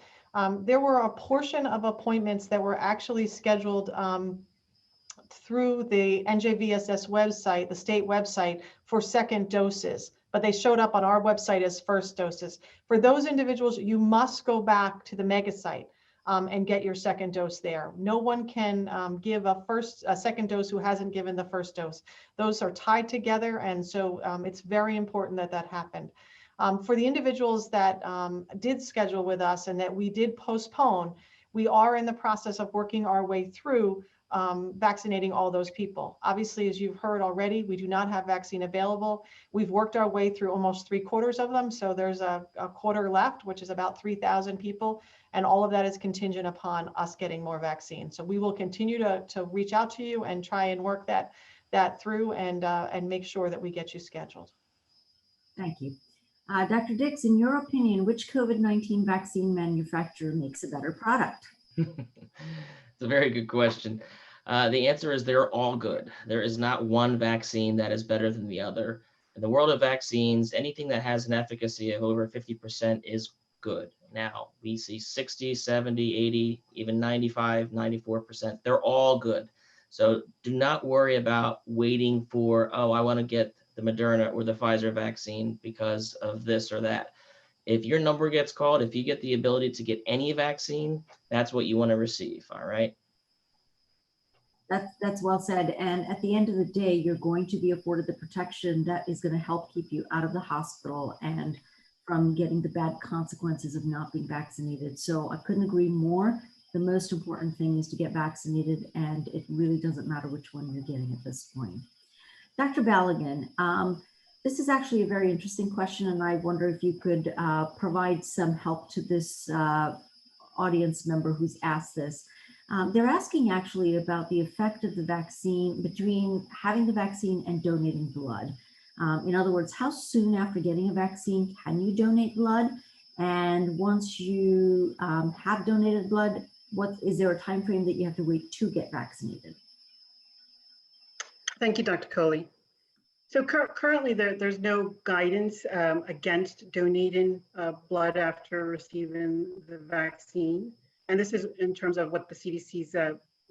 There were a portion of appointments that were actually scheduled through the NJVSS website, the state website, for second doses, but they showed up on our website as first doses. For those individuals, you must go back to the mega site and get your second dose there. No one can give a second dose who hasn't given the first dose. Those are tied together, and so it's very important that that happened. For the individuals that did schedule with us and that we did postpone, we are in the process of working our way through vaccinating all those people. Obviously, as you've heard already, we do not have vaccine available. We've worked our way through almost 3/4 of them. So there's a quarter left, which is about 3,000 people. And all of that is contingent upon us getting more vaccine. So we will continue to reach out to you and try and work that through and make sure that we get you scheduled.
Thank you. Dr. Dix, in your opinion, which COVID-19 vaccine manufacturer makes a better product?
It's a very good question. The answer is they're all good. There is not one vaccine that is better than the other. In the world of vaccines, anything that has an efficacy of over 50% is good. Now, we see 60, 70, 80, even 95, 94%. They're all good. So do not worry about waiting for, oh, I want to get the Moderna or the Pfizer vaccine because of this or that. If your number gets called, if you get the ability to get any vaccine, that's what you want to receive, all right?
That's well said. And at the end of the day, you're going to be afforded the protection that is going to help keep you out of the hospital and from getting the bad consequences of not being vaccinated. So I couldn't agree more. The most important thing is to get vaccinated, and it really doesn't matter which one you're getting at this point. Dr. Baligan, this is actually a very interesting question, and I wonder if you could provide some help to this audience member who's asked this. They're asking actually about the effect of the vaccine between having the vaccine and donating blood. In other words, how soon after getting a vaccine can you donate blood? And once you have donated blood, is there a time frame that you have to wait to get vaccinated?
Thank you, Dr. Coley. So currently there's no guidance against donating blood after receiving the vaccine. And this is in terms of what the CDC's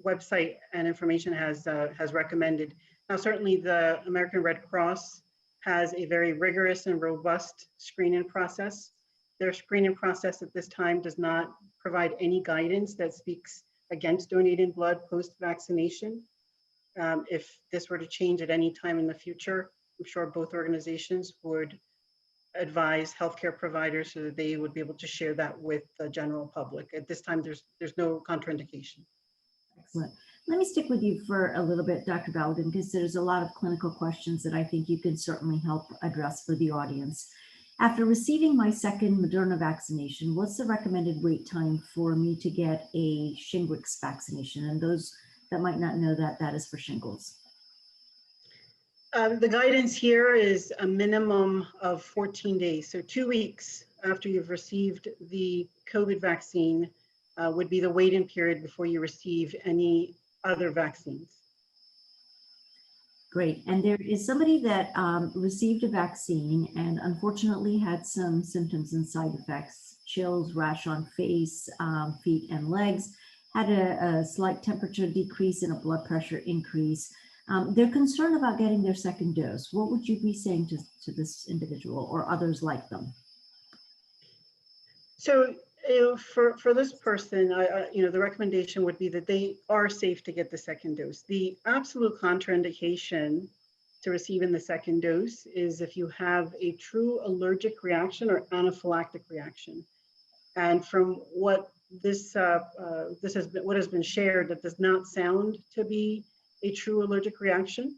website and information has recommended. Now, certainly the American Red Cross has a very rigorous and robust screening process. Their screening process at this time does not provide any guidance that speaks against donating blood post-vaccination. If this were to change at any time in the future, I'm sure both organizations would advise healthcare providers so that they would be able to share that with the general public. At this time, there's no contraindication.
Excellent. Let me stick with you for a little bit, Dr. Baligan, because there's a lot of clinical questions that I think you can certainly help address for the audience. After receiving my second Moderna vaccination, what's the recommended wait time for me to get a Shingrix vaccination? And those that might not know that, that is for shingles.
The guidance here is a minimum of 14 days. So 2 weeks after you've received the COVID vaccine would be the wait-in period before you receive any other vaccines.
Great. And there is somebody that received a vaccine and unfortunately had some symptoms and side effects, chills, rash on face, feet and legs, had a slight temperature decrease and a blood pressure increase. They're concerned about getting their second dose. What would you be saying to this individual or others like them?
So for this person, the recommendation would be that they are safe to get the second dose. The absolute contraindication to receiving the second dose is if you have a true allergic reaction or anaphylactic reaction. And from what what has been shared, that does not sound to be a true allergic reaction.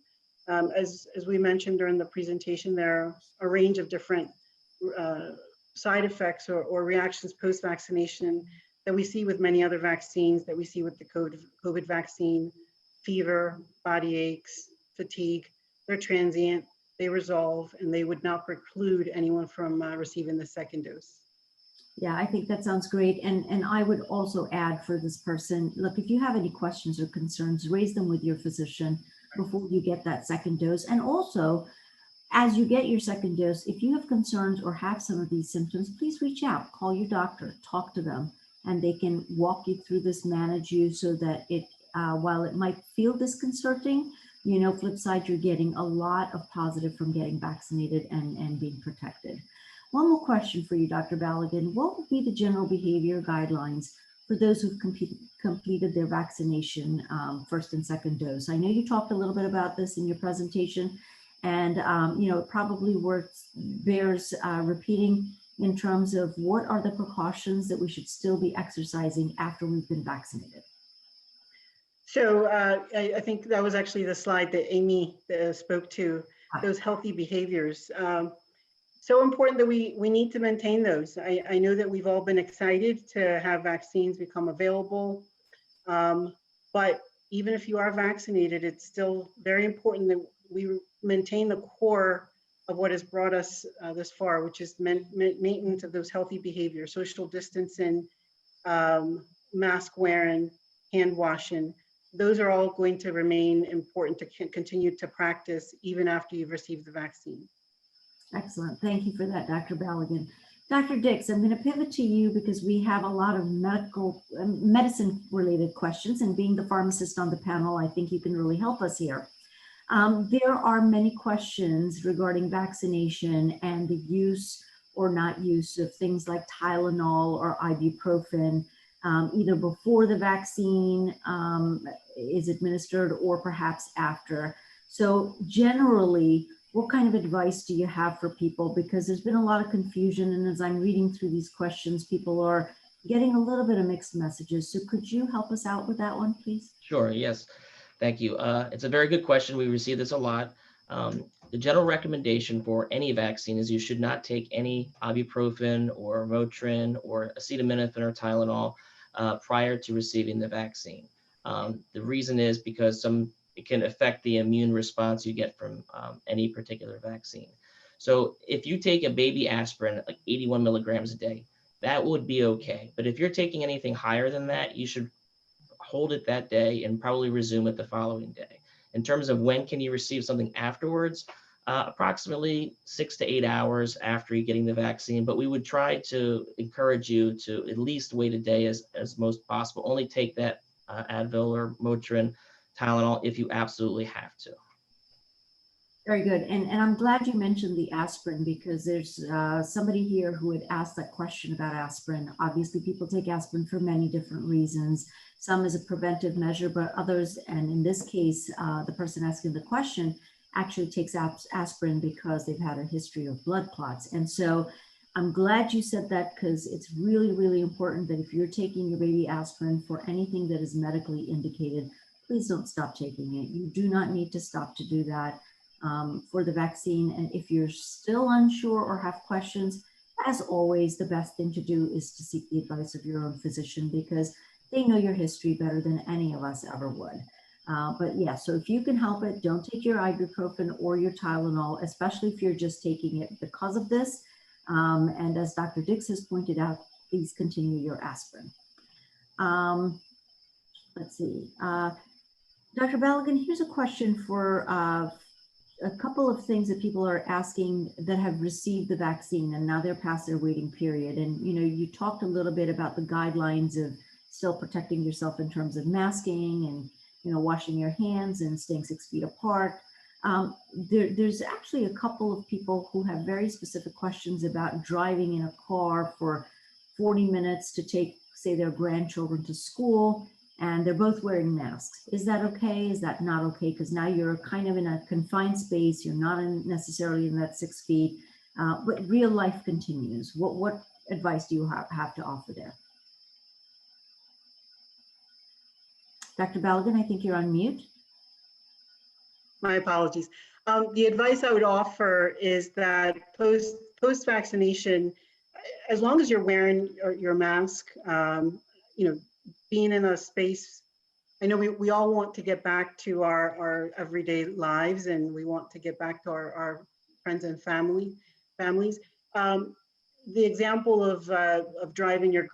As we mentioned during the presentation, there are a range of different side effects or reactions post-vaccination that we see with many other vaccines, that we see with the COVID vaccine: fever, body aches, fatigue. They're transient, they resolve, and they would not preclude anyone from receiving the second dose.
Yeah, I think that sounds great. And I would also add for this person, look, if you have any questions or concerns, raise them with your physician before you get that second dose. And also, as you get your second dose, if you have concerns or have some of these symptoms, please reach out, call your doctor, talk to them, and they can walk you through this, manage you so that it, while it might feel disconcerting, flip side, you're getting a lot of positive from getting vaccinated and being protected. One more question for you, Dr. Balogun. What would be the general behavior guidelines for those who've completed their vaccination first and second dose? I know you talked a little bit about this in your presentation, and it probably bears repeating in terms of what are the precautions that we should still be exercising after we've been vaccinated.
So I think that was actually the slide that Amy spoke to, those healthy behaviors. So important that we need to maintain those. I know that we've all been excited to have vaccines become available, but even if you are vaccinated, it's still very important that we maintain the core of what has brought us this far, which is maintenance of those healthy behaviors: social distancing, mask wearing, hand washing. Those are all going to remain important to continue to practice even after you've received the vaccine.
Excellent. Thank you for that, Dr. Balogun. Dr. Dix, I'm going to pivot to you because we have a lot of medicine related questions, and being the pharmacist on the panel, I think you can really help us here. There are many questions regarding vaccination and the use or not use of things like Tylenol or ibuprofen, either before the vaccine is administered or perhaps after. So generally, what kind of advice do you have for people? Because there's been a lot of confusion, and as I'm reading through these questions, people are getting a little bit of mixed messages. So could you help us out with that one, please?
Sure, yes. Thank you. It's a very good question. We receive this a lot. The general recommendation for any vaccine is you should not take any ibuprofen or Motrin or acetaminophen or Tylenol prior to receiving the vaccine. The reason is because it can affect the immune response you get from any particular vaccine. So if you take a baby aspirin, like 81 milligrams a day, that would be okay. But if you're taking anything higher than that, you should hold it that day and probably resume it the following day. In terms of when can you receive something afterwards, approximately 6 to 8 hours after you're getting the vaccine, but we would try to encourage you to at least wait a day as most possible. Only take that Advil or Motrin, Tylenol if you absolutely have to.
Very good. And I'm glad you mentioned the aspirin, because there's somebody here who had asked that question about aspirin. Obviously, people take aspirin for many different reasons. Some as a preventive measure, but others, and in this case, the person asking the question actually takes aspirin because they've had a history of blood clots. And so I'm glad you said that, because it's really, really important that if you're taking your baby aspirin for anything that is medically indicated, please don't stop taking it. You do not need to stop to do that. for the vaccine. And if you're still unsure or have questions, as always, the best thing to do is to seek the advice of your own physician, because they know your history better than any of us ever would. But yeah, so if you can help it, don't take your ibuprofen or your Tylenol, especially if you're just taking it because of this. And as Dr. Dix has pointed out, please continue your aspirin. Let's see. Dr. Balogun, here's a question for a couple of things that people are asking that have received the vaccine and now they're past their waiting period. And, you know, you talked a little bit about the guidelines of still protecting yourself in terms of masking and, you know, washing your hands and staying 6 feet apart. There's actually a couple of people who have very specific questions about driving in a car for 40 minutes to take, say, their grandchildren to school, and they're both wearing masks. Is that okay? Is that not okay? Because now you're kind of in a confined space. You're not necessarily in that 6 feet, but real life continues. What advice do you have to offer there? Dr. Balogun, I think you're on mute.
My apologies. The advice I would offer is that post-vaccination, as long as you're wearing your mask, you know, being in a space, I know we all want to get back to our everyday lives, and we want to get back to our friends and families. The example of driving your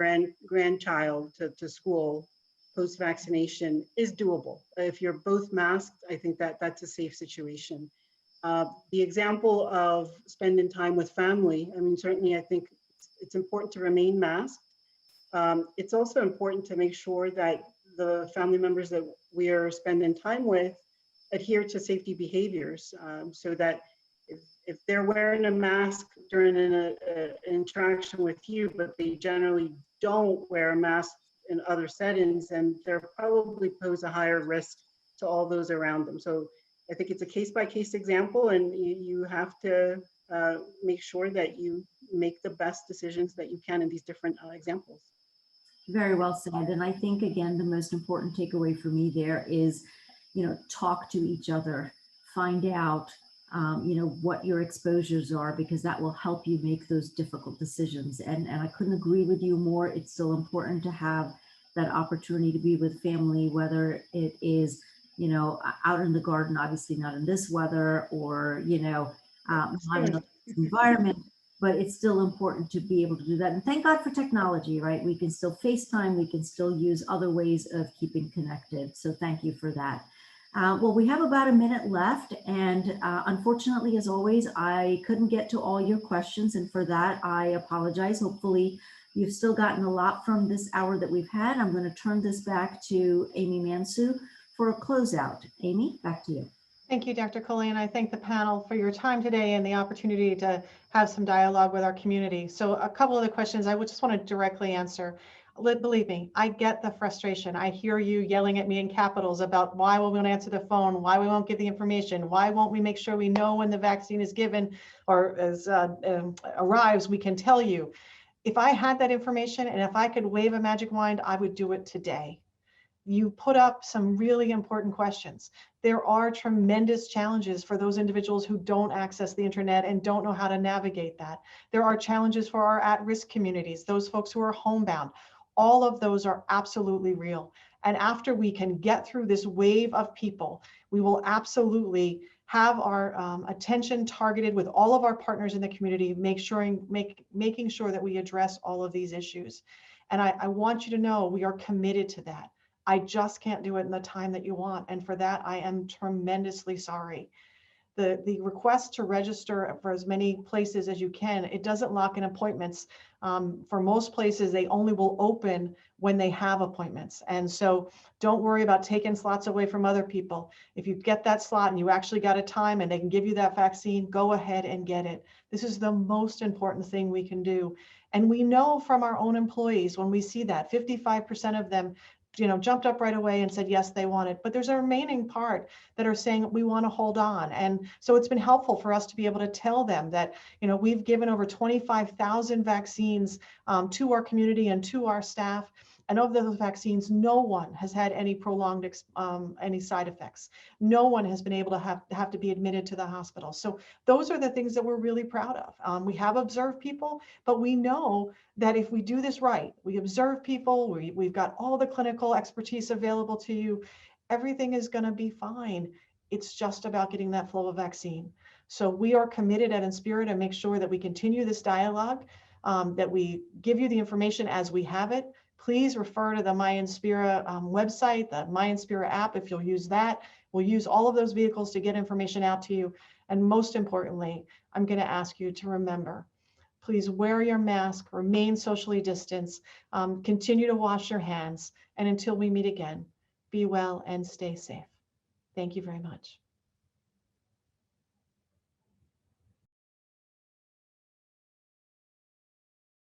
grandchild to school post-vaccination is doable. If you're both masked, I think that's a safe situation. The example of spending time with family, I mean, certainly I think it's important to remain masked. It's also important to make sure that the family members that we are spending time with adhere to safety behaviors, so that if they're wearing a mask during an interaction with you, but they generally don't wear a mask in other settings, and they're probably pose a higher risk to all those around them. So I think it's a case-by-case example, and you have to make sure that you make the best decisions that you can in these different examples.
Very well said. And I think, again, the most important takeaway for me there is, you know, talk to each other, find out, you know, what your exposures are, because that will help you make those difficult decisions. And I couldn't agree with you more. It's still important to have that opportunity to be with family, whether it is, you know, out in the garden, obviously not in this weather, or, you know, not in this environment. But it's still important to be able to do that. And thank God for technology, right? We can still FaceTime, we can still use other ways of keeping connected. So thank you for that. Well, we have about a minute left. And unfortunately, as always, I couldn't get to all your questions. And for that, I apologize. Hopefully, you've still gotten a lot from this hour that we've had. I'm going to turn this back to Amy Mansue for a closeout. Amy, back to you.
Thank you, Dr. Coley, and I thank the panel for your time today and the opportunity to have some dialogue with our community. So a couple of the questions I would just want to directly answer. Believe me, I get the frustration. I hear you yelling at me in capitals about why we won't answer the phone, why we won't give the information, why won't we make sure we know when the vaccine is given or arrives, we can tell you. If I had that information and if I could wave a magic wand, I would do it today. You put up some really important questions. There are tremendous challenges for those individuals who don't access the internet and don't know how to navigate that. There are challenges for our at-risk communities, those folks who are homebound. All of those are absolutely real. And after we can get through this wave of people, we will absolutely have our attention targeted with all of our partners in the community, making sure that we address all of these issues. And I want you to know we are committed to that. I just can't do it in the time that you want. And for that, I am tremendously sorry. The request to register for as many places as you can, it doesn't lock in appointments. For most places, they only will open when they have appointments. And so don't worry about taking slots away from other people. If you get that slot and you actually got a time and they can give you that vaccine, go ahead and get it. This is the most important thing we can do. And we know from our own employees, when we see that 55% of them jumped up right away and said, yes, they want it. But there's a remaining part that are saying we want to hold on. And so it's been helpful for us to be able to tell them that, we've given over 25,000 vaccines to our community and to our staff. And of those vaccines, no one has had any prolonged any side effects. No one has been able to have to be admitted to the hospital. So those are the things that we're really proud of. We have observed people, but we know that if we do this right, we observe people, we've got all the clinical expertise available to you, everything is going to be fine. It's just about getting that flow of vaccine. So we are committed at Inspira to make sure that we continue this dialogue, that we give you the information as we have it. Please refer to the MyInspira website, the MyInspira app, if you'll use that. We'll use all of those vehicles to get information out to you. And most importantly, I'm going to ask you to remember, please wear your mask, remain socially distanced, continue to wash your hands, and until we meet again, be well and stay safe. Thank you very much.